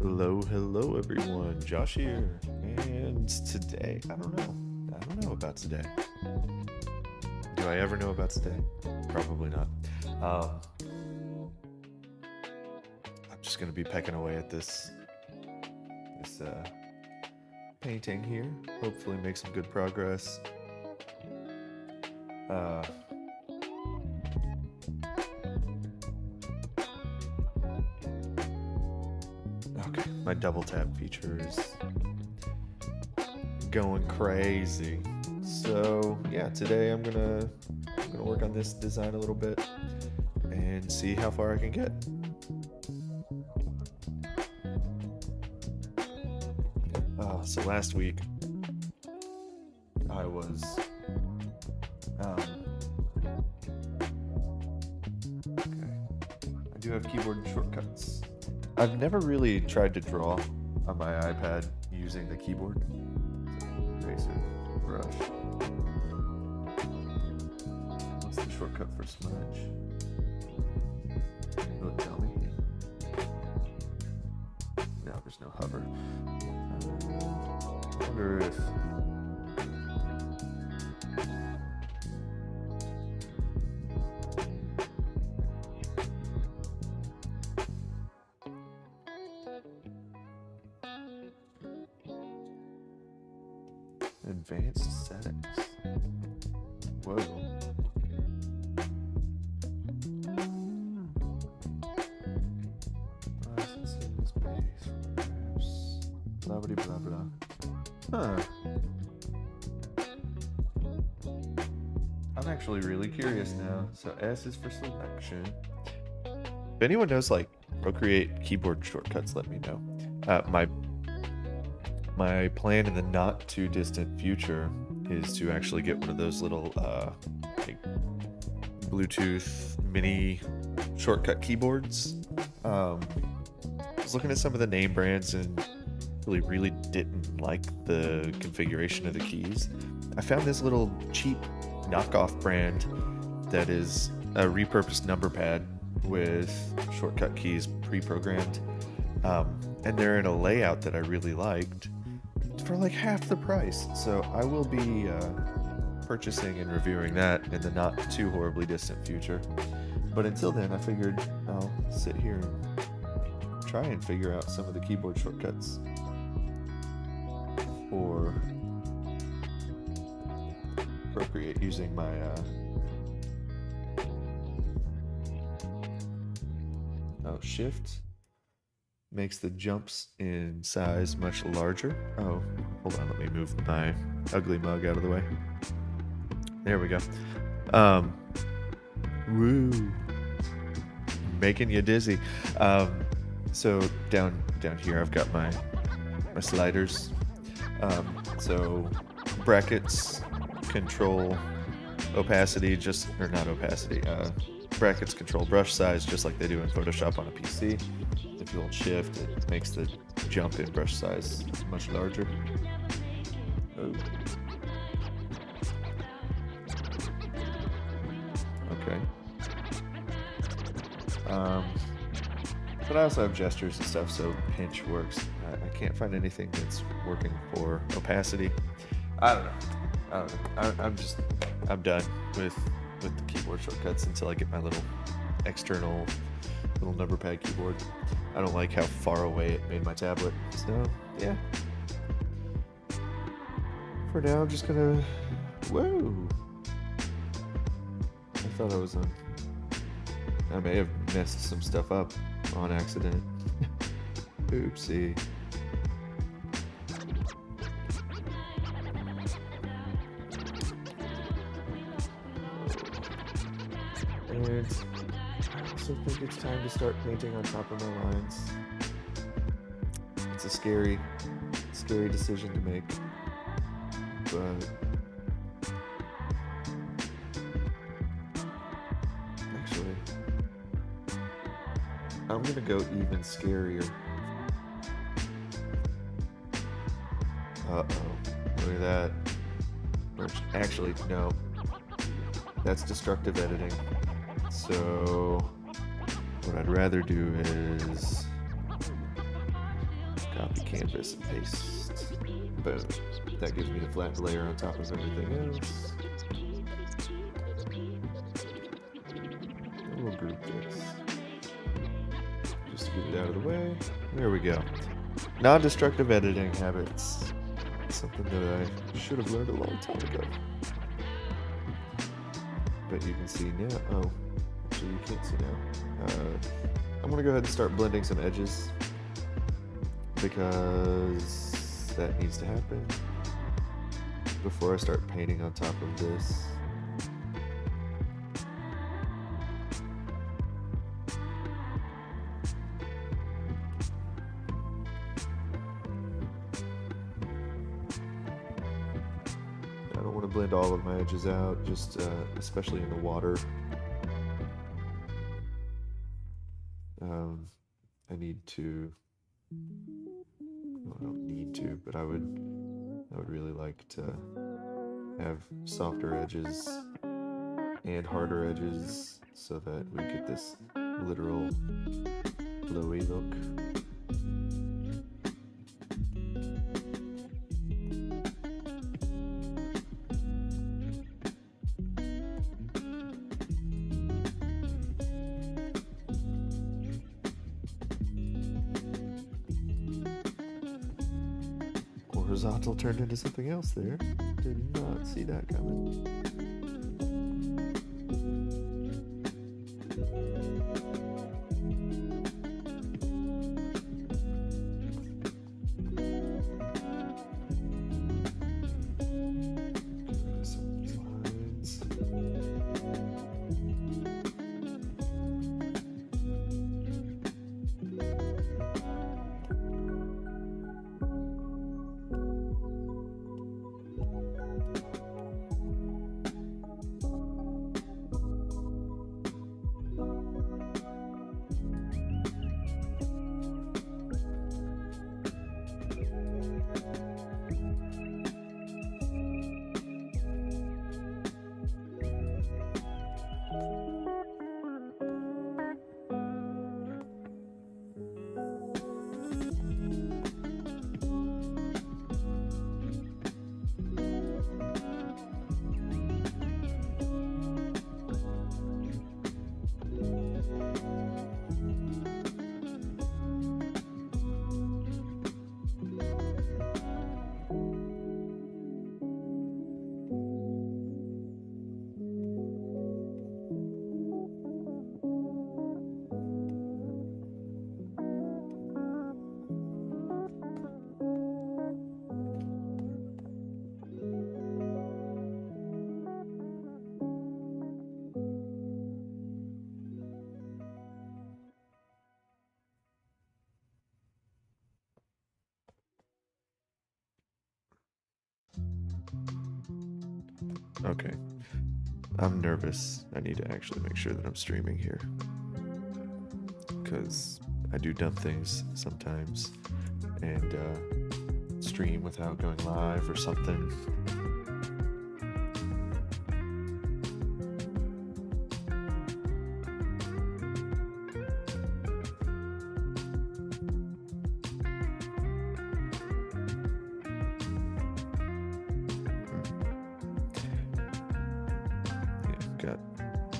Hello everyone, Josh here, and today, I don't know about today. Do I ever know about today? Probably not. I'm just gonna be pecking away at this painting here, hopefully make some good progress. Okay, my double tap feature is going crazy. So yeah, today I'm gonna work on this design a little bit and see how far I can get. So last week I was okay. I do have keyboard shortcuts. I've never really tried to draw on my iPad using the keyboard. Eraser, brush. What's the shortcut for smudge? Will it tell me? No, there's no hover. I wonder if advanced settings. Whoa. Licenses, base, photographs, blah blah blah blah. Huh. I'm actually really curious now. So S is for selection. If anyone knows like Procreate keyboard shortcuts, let me know. My plan in the not too distant future is to actually get one of those little like Bluetooth mini shortcut keyboards. I was looking at some of the name brands and really didn't like the configuration of the keys. I found this little cheap knockoff brand that is a repurposed number pad with shortcut keys pre-programmed, and they're in a layout that I really liked for like half the price. So I will be purchasing and reviewing that in the not too horribly distant future. But until then, I figured I'll sit here and try and figure out some of the keyboard shortcuts for Procreate using my Shift makes the jumps in size much larger. Oh, hold on, let me move my ugly mug out of the way. There we go. Woo, making you dizzy. So down here I've got my sliders. So brackets control opacity, brackets control brush size just like they do in Photoshop on a PC. If you hold shift, it makes the jump in brush size much larger. Oh. Okay. But I also have gestures and stuff, so pinch works. I can't find anything that's working for opacity. I don't know. I'm done with the keyboard shortcuts until I get my little external little number pad keyboard. I don't like how far away it made my tablet. So yeah. For now, I'm just gonna. Whoa! I thought I was on. I may have messed some stuff up on accident. Oopsie. And I also think it's time to start painting on top of my lines. It's a scary decision to make, but actually, I'm gonna go even scarier. Uh-oh, look at that. Actually, no. That's destructive editing. So what I'd rather do is copy canvas and paste. Boom. That gives me the flat layer on top of everything else. And we'll group this. Just to get it out of the way. There we go. Non-destructive editing habits. Something that I should have learned a long time ago. But you can see now. Oh, actually you can't see now. I'm gonna go ahead and start blending some edges because that needs to happen before I start painting on top of this. I don't want to blend all of my edges out, just especially in the water. I need to. Well, I don't need to, but I would really like to have softer edges and harder edges so that we get this literal flowy look. Horizontal turned into something else there. Did not see that coming. Okay. I'm nervous. I need to actually make sure that I'm streaming here. Because I do dumb things sometimes. And stream without going live or something.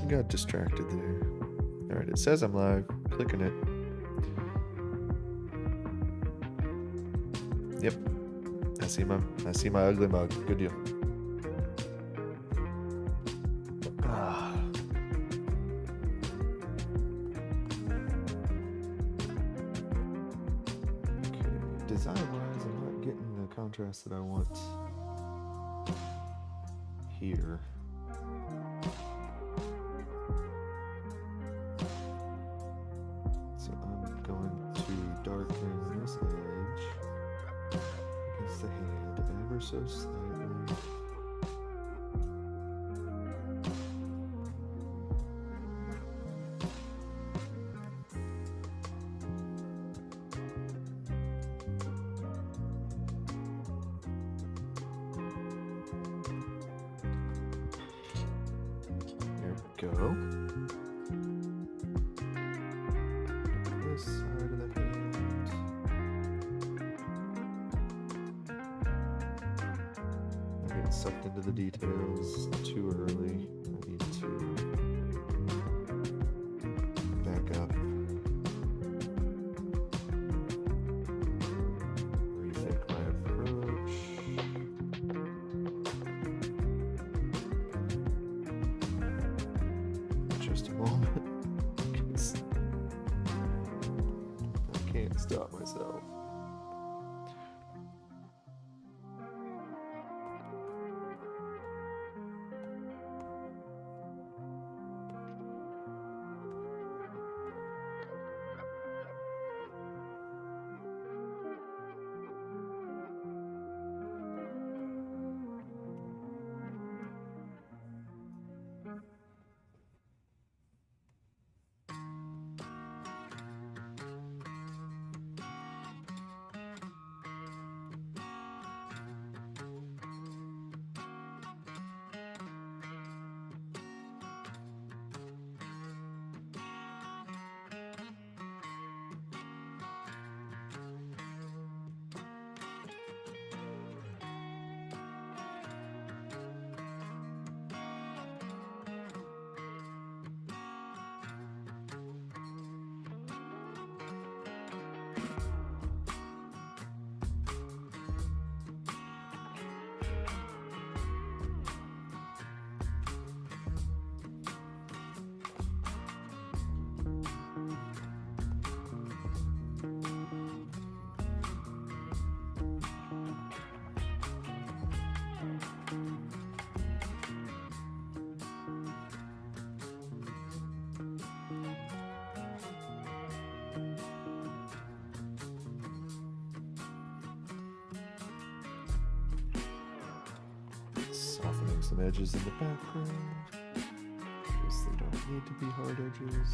Got distracted there. Alright, it says I'm live. Clicking it. Yep. I see my ugly mug. Good deal. Okay. Design wise, I'm not getting the contrast that I want here. So slightly. There we go. This side of the hand. Getting sucked into the details too early. I need to back up, rethink my approach. Just a moment. I can't stop myself. Softening some edges in the background, because they don't need to be hard edges.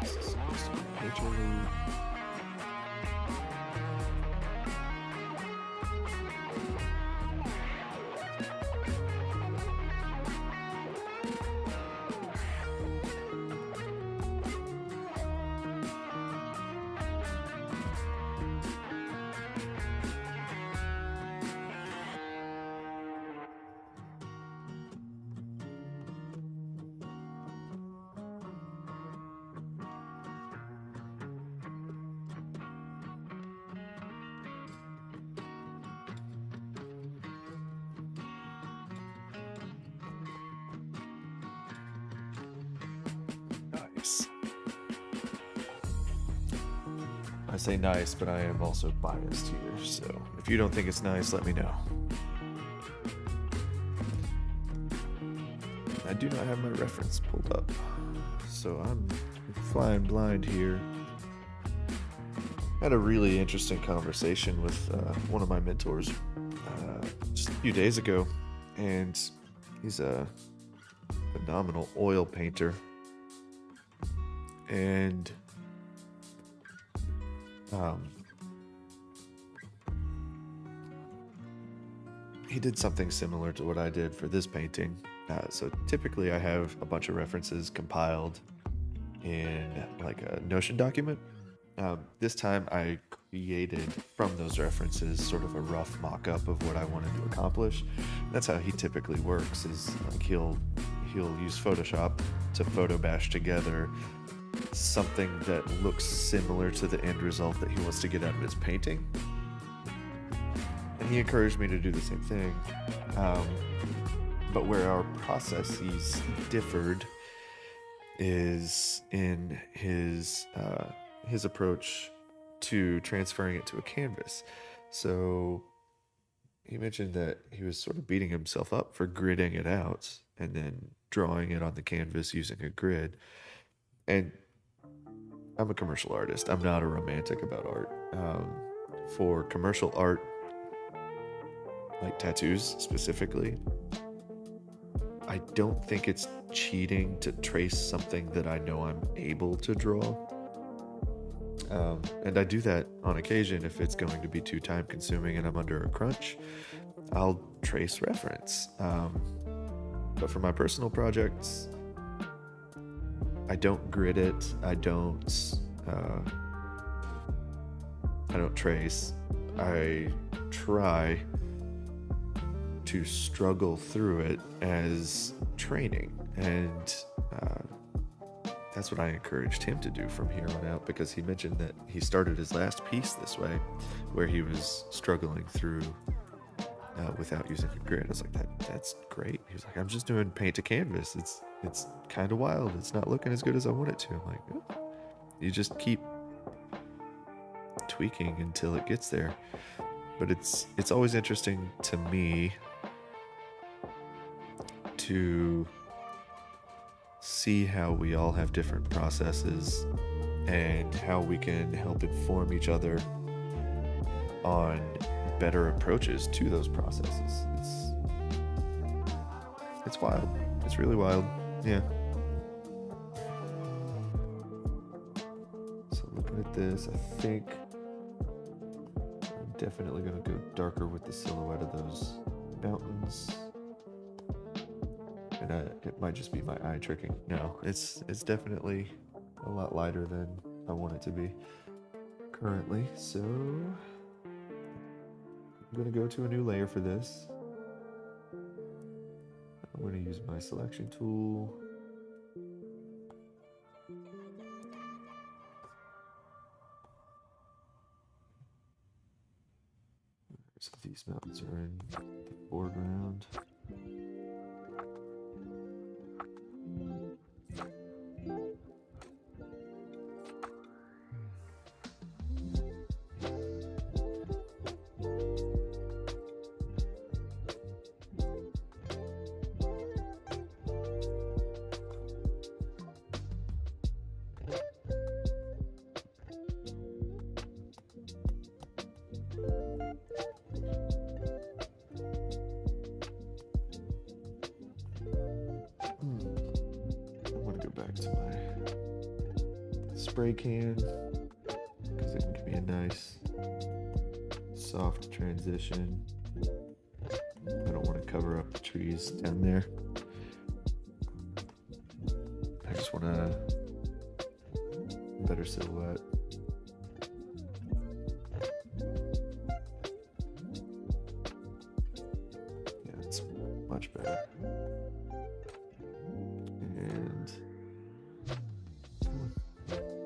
This is supposed to be painterly. Nice. I say nice, but I am also biased here, so if you don't think it's nice, let me know. I do not have my reference pulled up, so I'm flying blind here. I had a really interesting conversation with one of my mentors just a few days ago, and he's a phenomenal oil painter. And he did something similar to what I did for this painting. So typically I have a bunch of references compiled in like a Notion document. This time I created from those references sort of a rough mock-up of what I wanted to accomplish. That's how he typically works, is like he'll use Photoshop to photo bash together something that looks similar to the end result that he wants to get out of his painting. And he encouraged me to do the same thing. But where our processes differed is in his approach to transferring it to a canvas. So he mentioned that he was sort of beating himself up for gridding it out and then drawing it on the canvas using a grid. And I'm a commercial artist. I'm not a romantic about art. For commercial art, like tattoos specifically, I don't think it's cheating to trace something that I know I'm able to draw. And I do that on occasion if it's going to be too time consuming and I'm under a crunch. I'll trace reference. But for my personal projects, I don't grid it. I don't trace. I try to struggle through it as training, and that's what I encouraged him to do from here on out, because he mentioned that he started his last piece this way, where he was struggling through without using a grid. I was like, that's great. He was like, I'm just doing paint to canvas. It's kind of wild. It's not looking as good as I want it to. I'm like, oh. You just keep tweaking until it gets there. But it's always interesting to me to see how we all have different processes and how we can help inform each other on better approaches to those processes. It's wild. It's really wild. Yeah. So looking at this, I think I'm definitely going to go darker with the silhouette of those mountains. And it might just be my eye tricking. No, it's definitely a lot lighter than I want it to be currently. So I'm going to go to a new layer for this. I'm going to use my selection tool. So these mountains are in the foreground. Back to my spray can, because it can give me a nice soft transition. I don't want to cover up the trees down there. I just want a better silhouette. Yeah, it's much better. And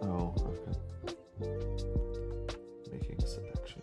oh, I've got making a selection.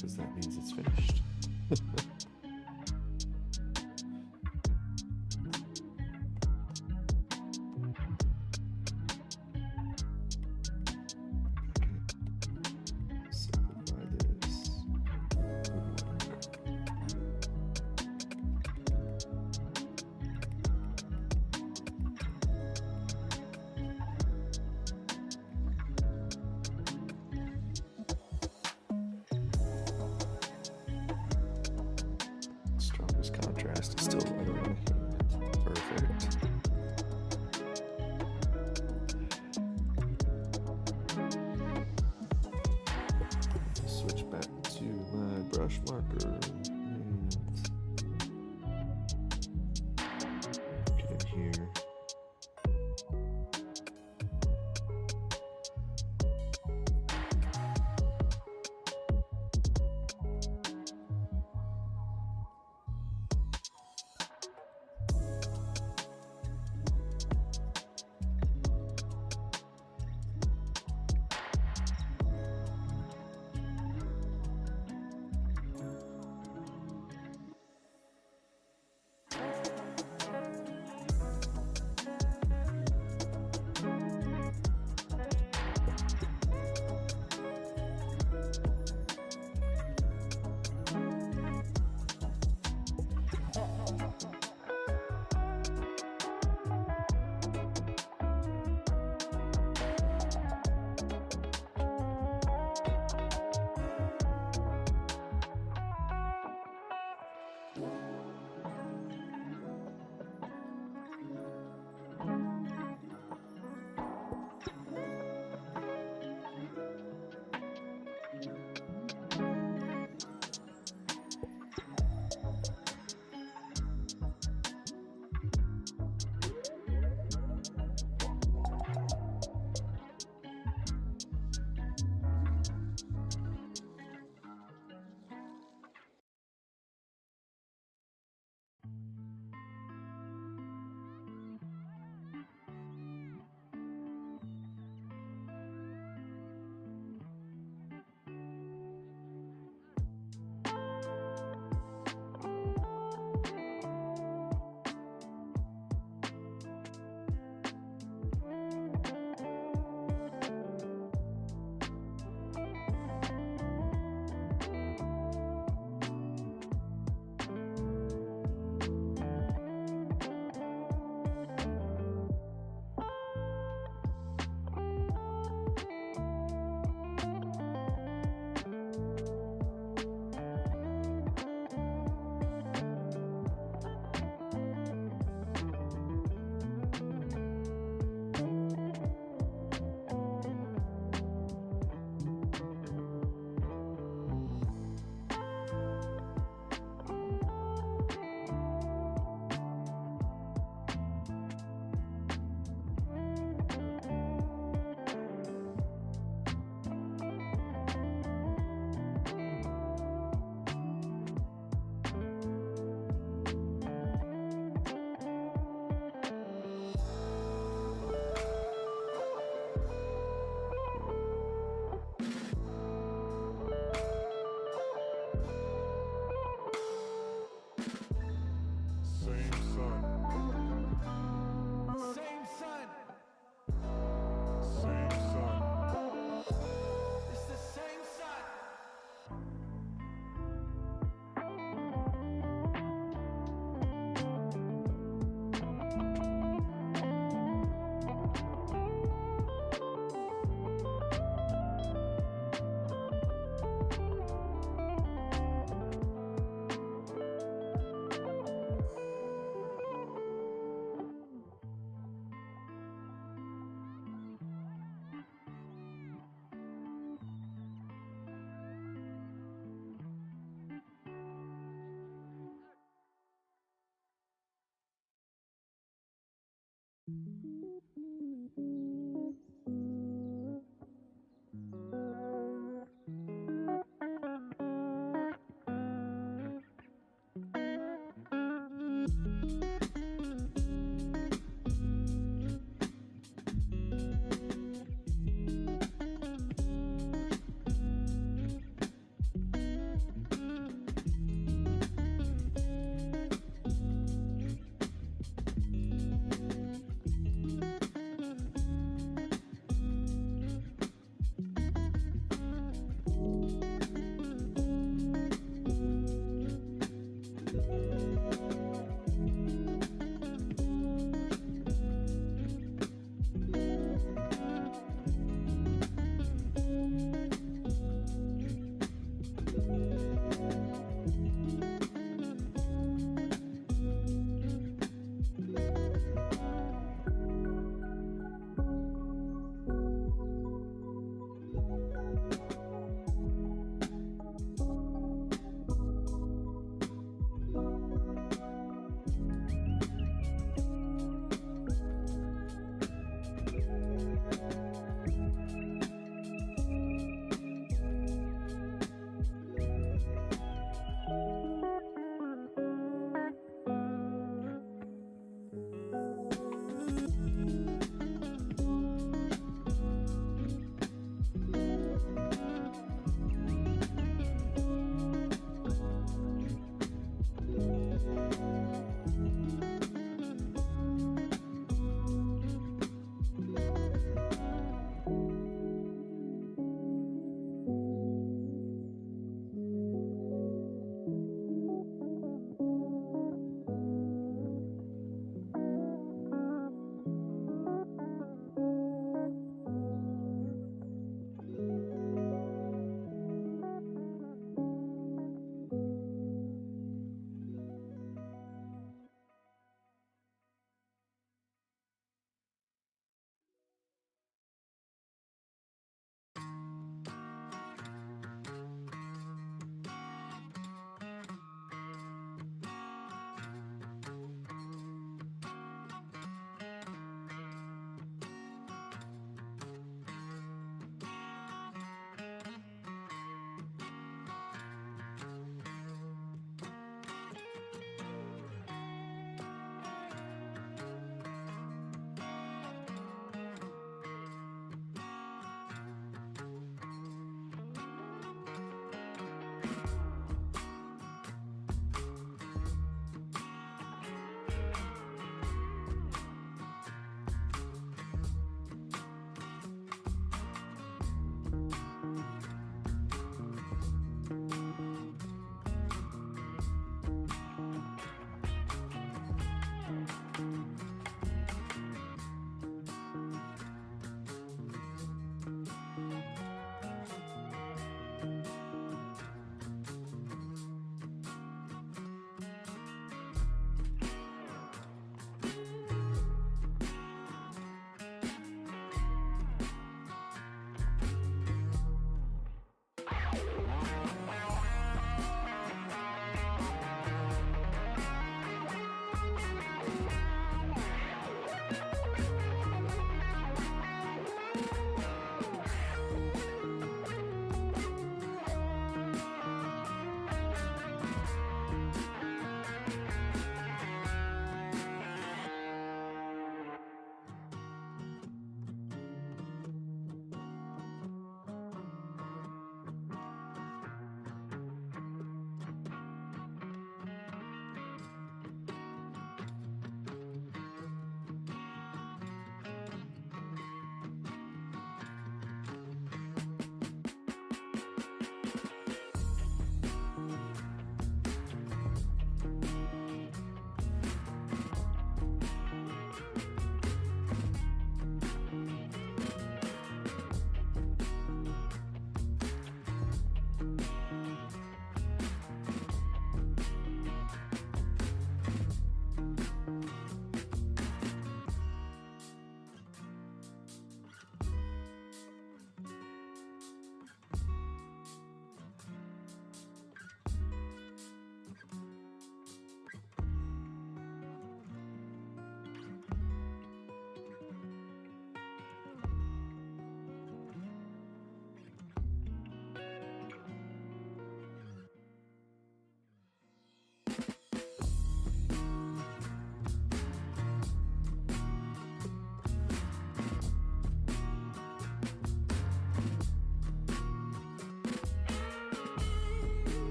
because that means it's finished. Simplify this. Strongest contrast is still perfect. Switch back to my brush marker and get in here.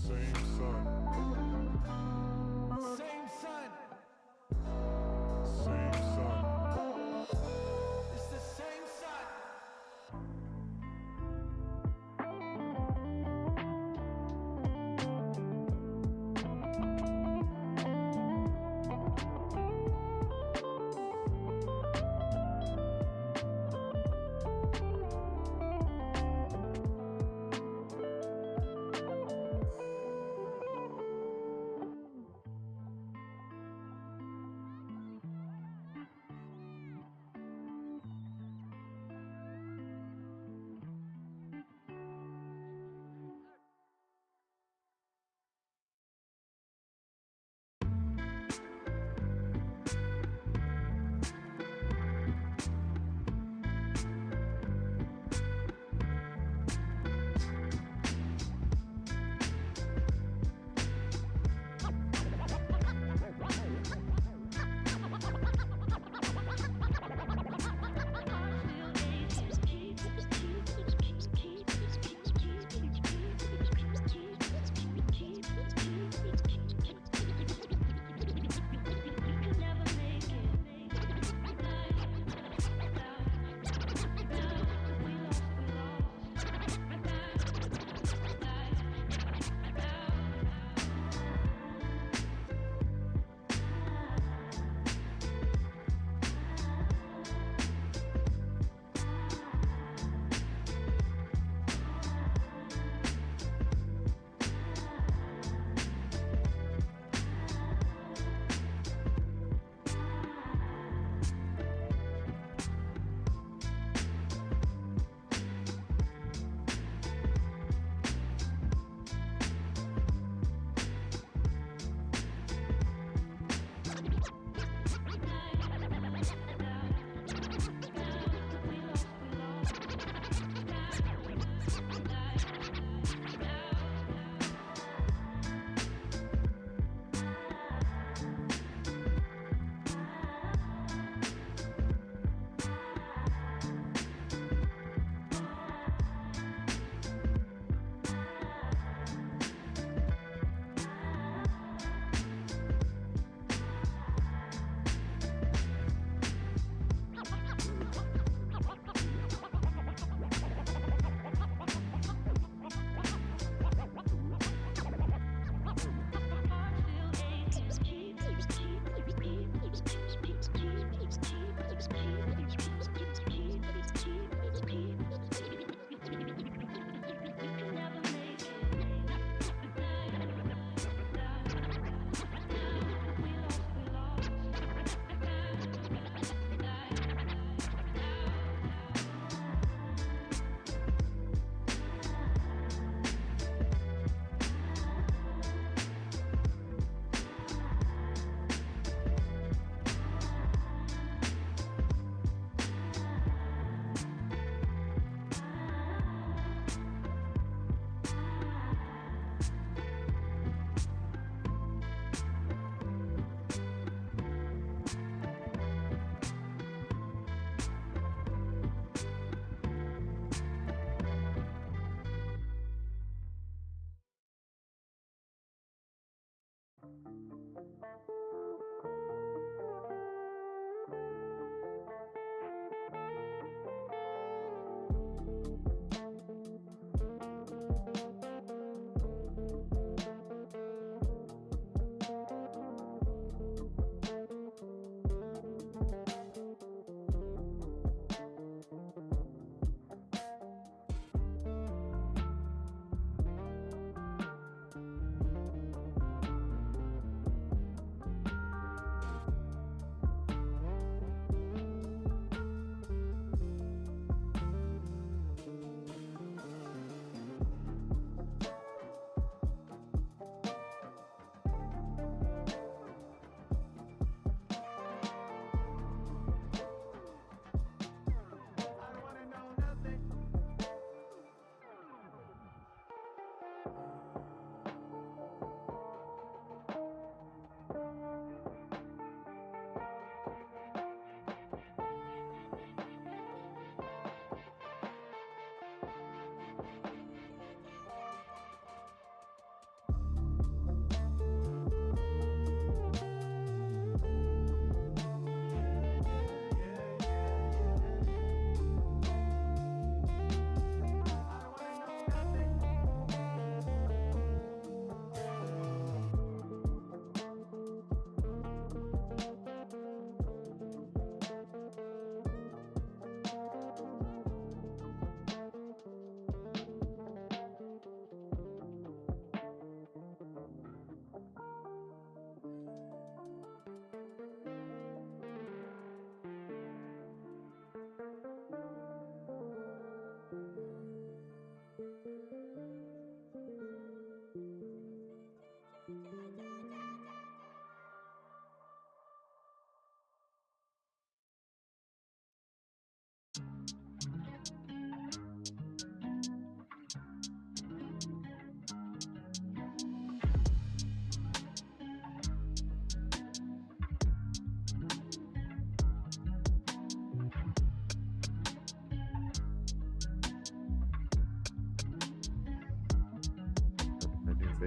same sun. Same sun. Same sun. It's the same sun.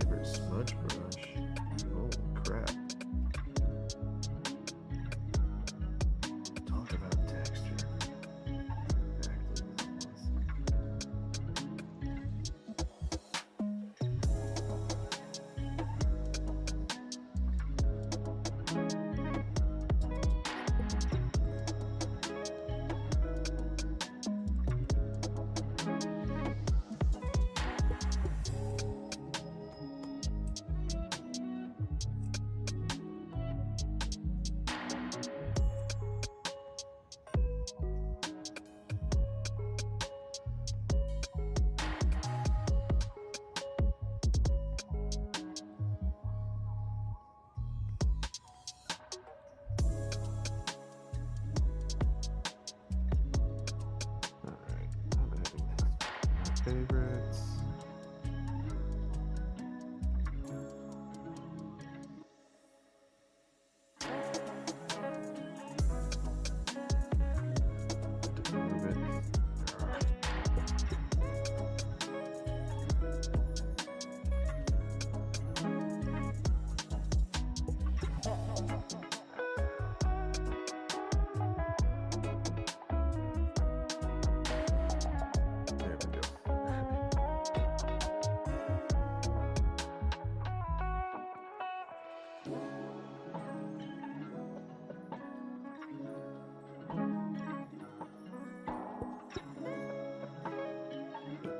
favorite smudge brush. Holy crap. Talk about texture. Exactly what it was. Alright, I'm adding my favorites. To move it. There we go.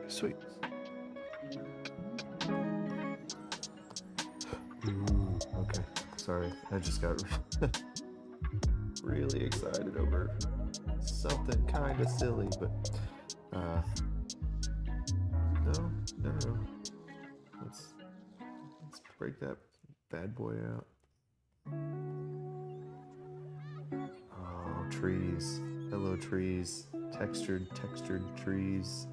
Sweet. Ooh, okay. Sorry, I just got really excited over something kind of silly, but no. Let's break that bad boy out. Oh, trees. Hello, trees. Textured trees.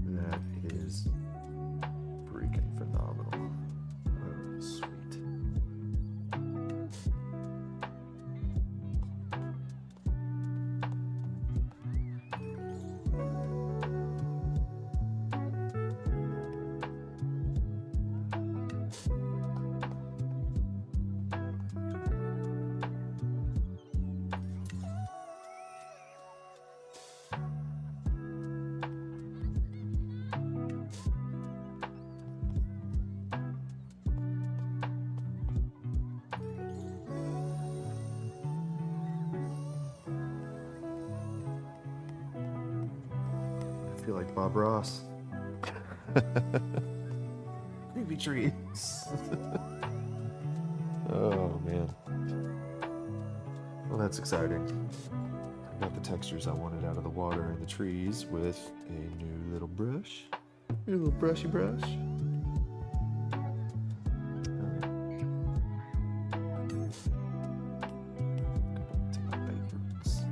That is freaking phenomenal. Oh, sweet. I feel like Bob Ross. Creepy trees. Oh man. Well, that's exciting. I got the textures I wanted out of the water and the trees with a new little brush. New little brushy brush. Take my favorites.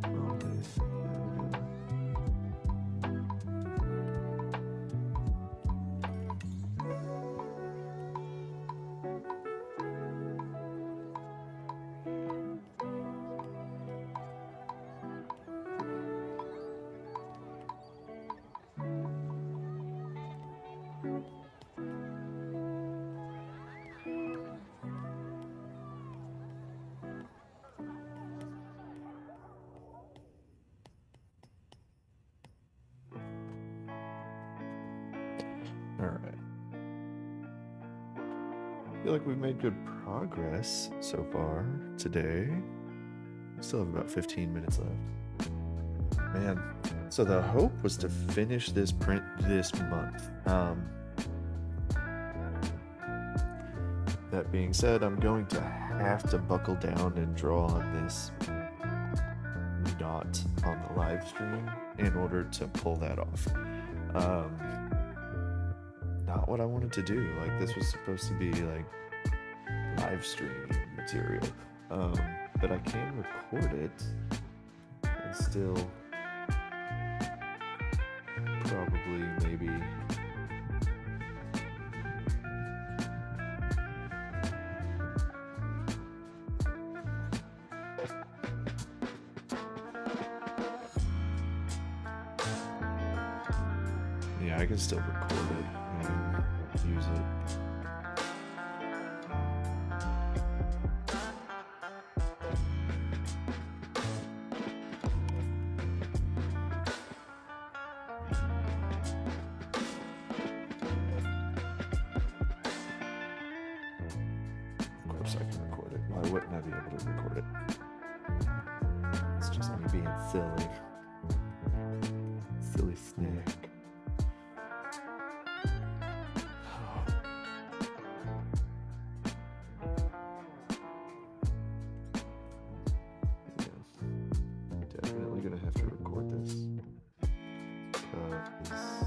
Oh, yeah. All right. I feel like we've made good progress so far today. We still have about 15 minutes left. Man, so the hope was to finish this print this month. That being said, I'm going to have to buckle down and draw on this dot on the live stream in order to pull that off. Not what I wanted to do. Like, this was supposed to be like live stream material, but I can record it and still probably maybe yeah, I can still record it and use it. Of course I can record it. Why wouldn't I be able to record it? It's just me being silly. Silly snack. Yeah. Definitely gonna have to record this. Because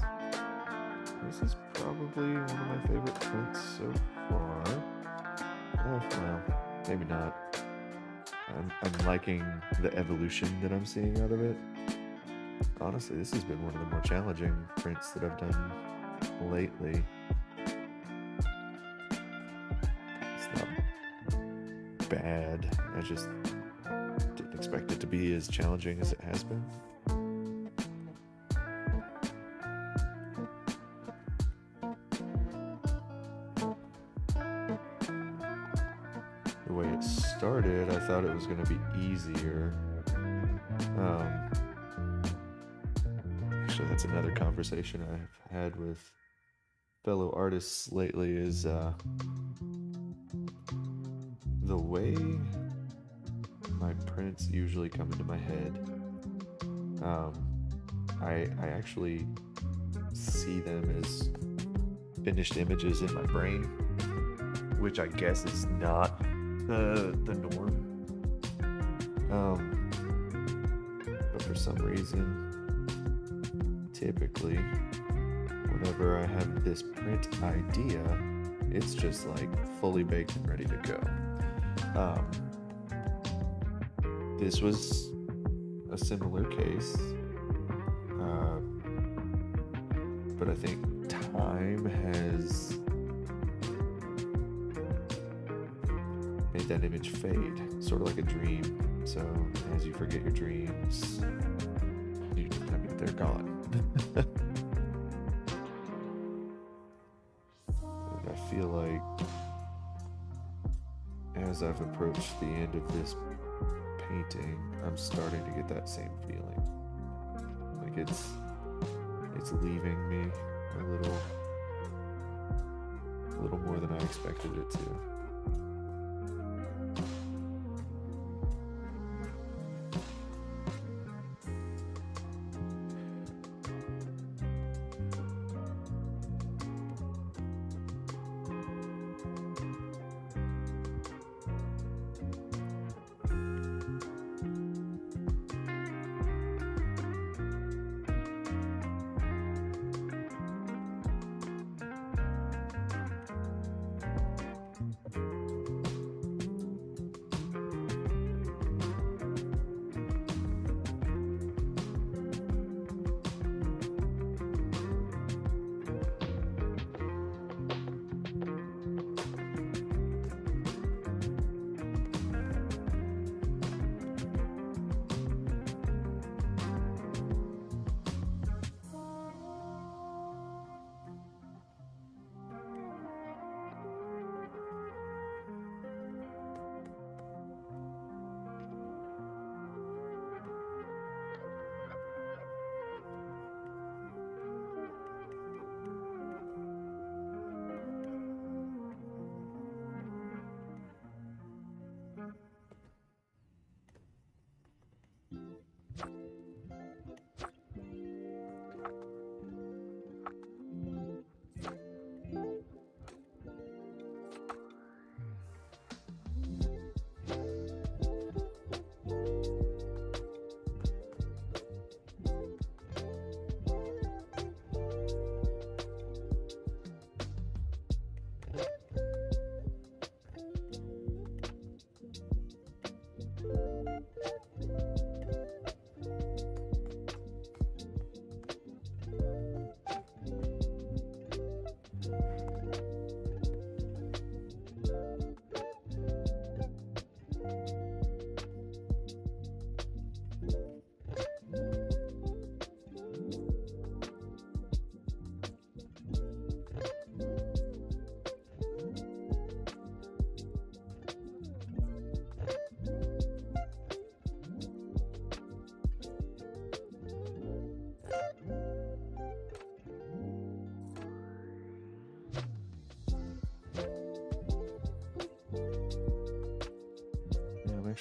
this is probably one of my favorite prints so far. Well, maybe not. I'm liking the evolution that I'm seeing out of it. Honestly, this has been one of the more challenging prints that I've done lately. It's not bad. I just didn't expect it to be as challenging as it has been. The way it started, I thought it was going to be easier. Actually, that's another conversation I've had with fellow artists lately is the way my prints usually come into my head. I actually see them as finished images in my brain, which I guess is not the norm. But for some reason, typically, whenever I have this print idea, it's just like fully baked and ready to go. This was a similar case, but I think time has made that image fade, sort of like a dream. So as you forget your dreams, they're gone. And I feel like as I've approached the end of this painting, I'm starting to get that same feeling. Like it's leaving me a little more than I expected it to.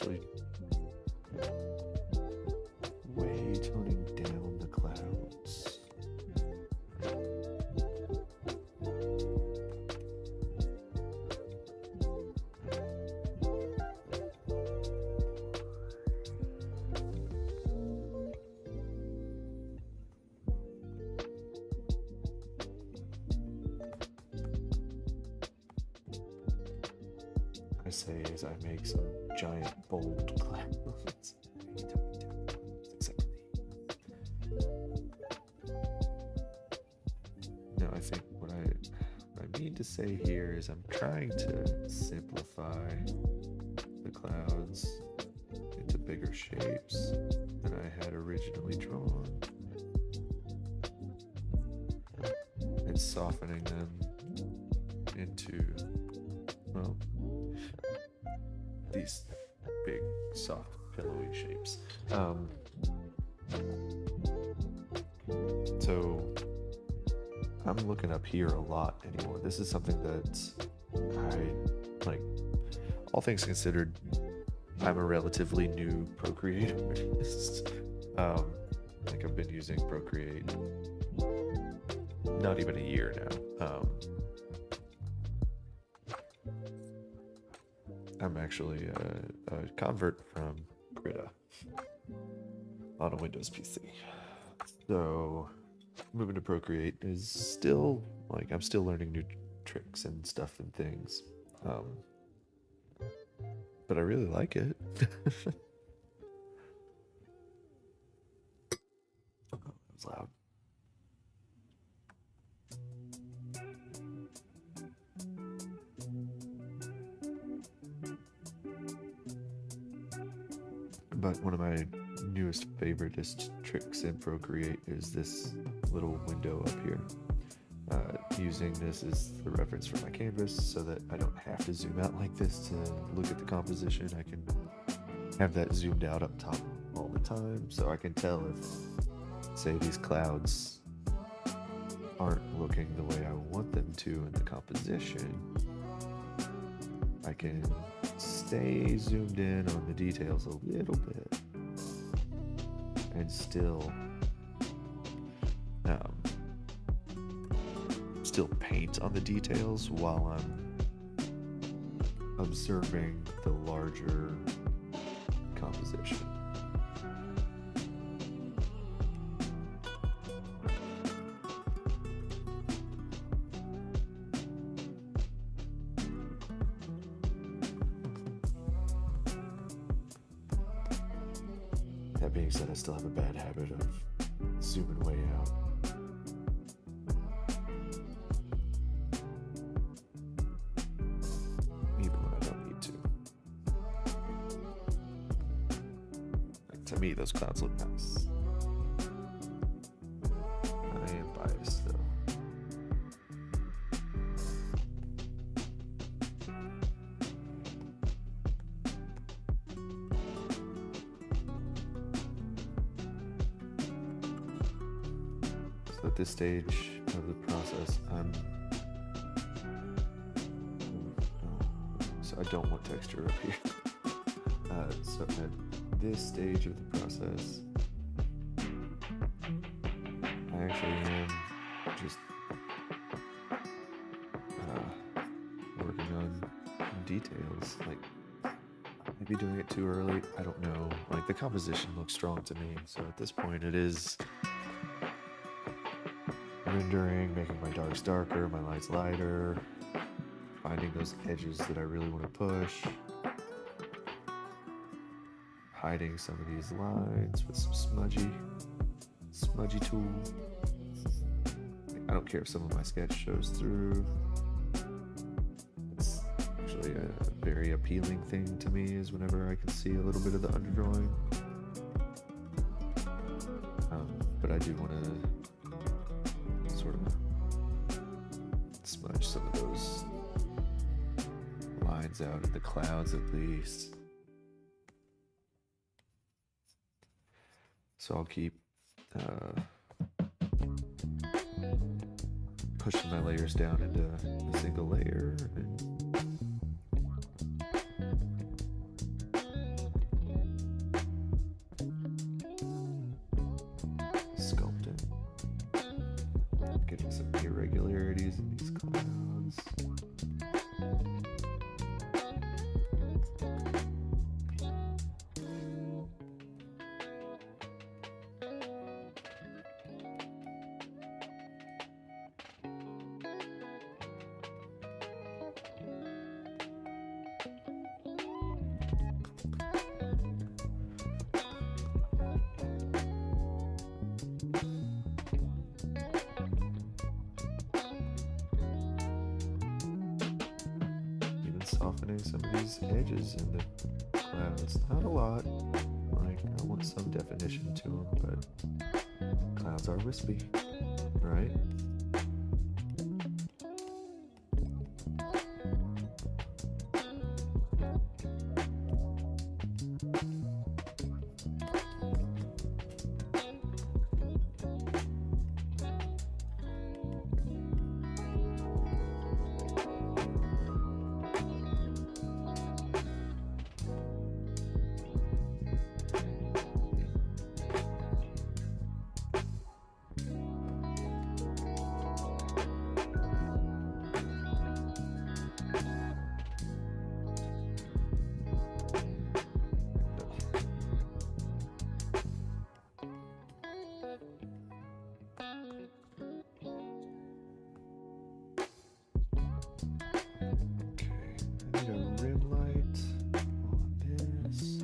actually way toning down the clouds. I say as I make some giant bold clouds. Except no, I think what I mean to say here is I'm trying to simplify the clouds into bigger shapes than I had originally drawn, and softening them into, well, these big, soft, pillowy shapes. So I'm looking up here a lot anymore. This is something that I like. All things considered, I'm a relatively new Procreate artist. Like I've been using Procreate not even a year now. I'm actually a convert from Krita on a Windows PC. So moving to Procreate is still, like, I'm still learning new tricks and stuff and things. But I really like it. Oh, that was loud. But one of my newest favoriteest tricks in Procreate is this little window up here. Using this as the reference for my canvas so that I don't have to zoom out like this to look at the composition. I can have that zoomed out up top all the time, so I can tell if, say, these clouds aren't looking the way I want them to in the composition. I can stay zoomed in on the details a little bit and still paint on the details while I'm observing the larger composition. That being said, I still have a bad habit of zooming way out. To me, those clouds look nice. I am biased, though. So at this stage of the process, so I don't want texture up here. So at this stage of the process, I actually am just working on details. Like, maybe doing it too early, I don't know. Like, the composition looks strong to me, so at this point it is rendering, making my darks darker, my lights lighter, finding those edges that I really want to push, hiding some of these lines with some smudgy tool. I don't care if some of my sketch shows through. It's actually a very appealing thing to me, is whenever I can see a little bit of the underdrawing. But I do want to sort of smudge some of those lines out in the clouds at least. So I'll keep pushing my layers down into a single layer, and softening some of these edges in the clouds. Not a lot. Like, I want some definition to them, but clouds are wispy, right? I need a rim light on this.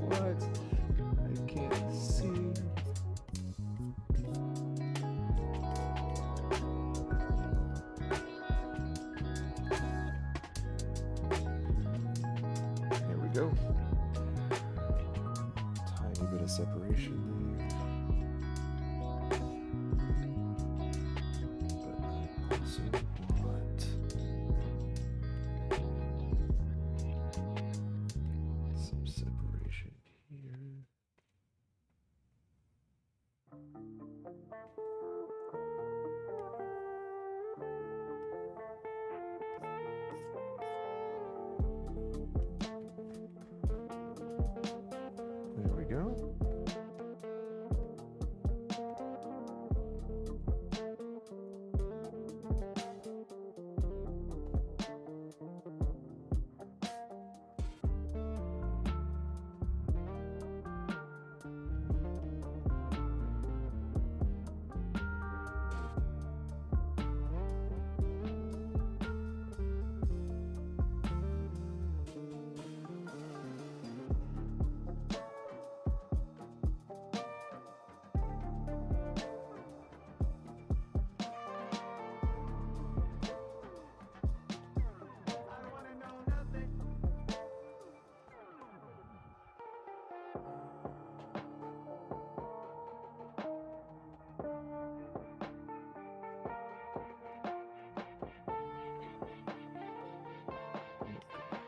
What? I can't see. There we go. Tiny bit of separation there. But I also want some separation here. There we go.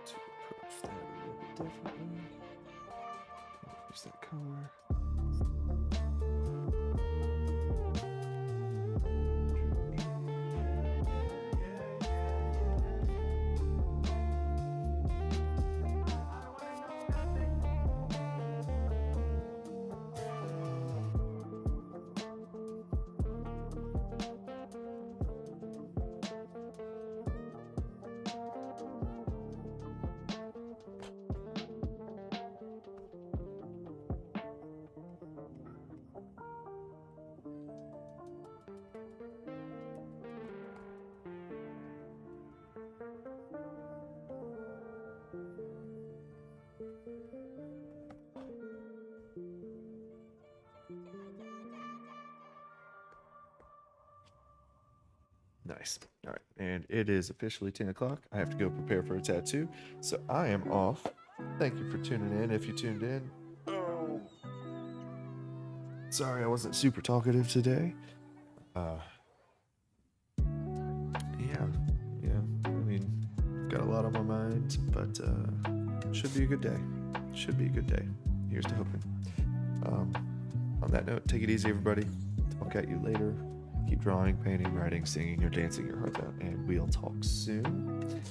To approach that a little bit differently. Use that color. Nice. All right. And it is officially 10 o'clock. I have to go prepare for a tattoo. So I am off. Thank you for tuning in. If you tuned in. Oh. Sorry I wasn't super talkative today. Yeah. I mean, I've got a lot on my mind, but should be a good day. Should be a good day. Here's to hoping. On that note, take it easy, everybody. Talk at you later. Keep drawing, painting, writing, singing, or dancing your heart out, and we'll talk soon.